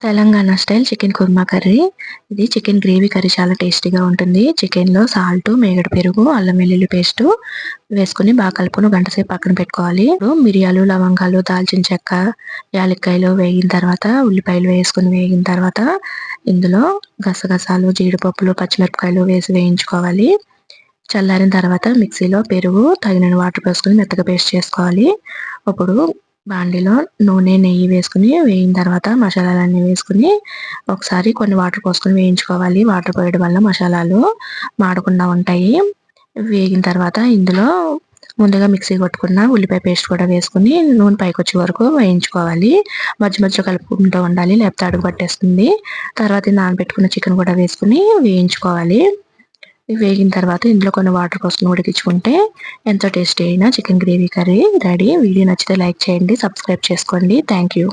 Telangana style chicken kurma curry. ఇది chicken gravy curry చాలా టేస్టీగా ఉంటుంది. చికెన్‌లో సాల్టు, మేగడ పెరుగు, అల్లం వెల్లుల్లి పేస్టు వేసుకొని బాగా కలుపుకొని గంట సేపు పక్కన పెట్టుకోవాలి. ఇప్పుడు మిరియాలు, లవంగాలు, దాల్చిన చెక్క, యాలక్కాయలు వేగిన తర్వాత ఉల్లిపాయలు వేసుకొని వేగిన తర్వాత ఇందులో గసగసాలు, జీడిపప్పులు, పచ్చిమిరపకాయలు వేసి వేయించుకోవాలి. చల్లారిన తర్వాత మిక్సీలో పెరుగు, తగినన్ని వాటర్ పోసుకొని మెత్తగా పేస్ట్ చేసుకోవాలి. అప్పుడు బాండీలో నూనె, నెయ్యి వేసుకొని వేగిన తర్వాత మసాలాలన్నీ వేసుకొని ఒకసారి కొన్ని వాటర్ పోసుకొని వేయించుకోవాలి. వాటర్ పోయడం వల్ల మసాలాలు మాడకుండా ఉంటాయి. వేగిన తర్వాత ఇందులో ముందుగా మిక్సీ కొట్టుకున్న ఉల్లిపాయ పేస్ట్ కూడా వేసుకొని నూనె పైకొచ్చే వరకు వేయించుకోవాలి. మధ్య మధ్యలో కలుపుకుంటూ ఉండాలి. లేకపోతే అడుగు పట్టేస్తుంది. తర్వాత ఈ నానబెట్టుకున్న చికెన్ కూడా వేసుకొని వేయించుకోవాలి. ఇవి వేగిన తర్వాత ఇందులో కొన్ని వాటర్ పోసుకొని ఉడికించుకుంటే ఎంతో టేస్టీ అయిన chicken gravy curry ready. Video నచ్చితే లైక్ చేయండి, సబ్స్క్రైబ్ చేసుకోండి. Thank you.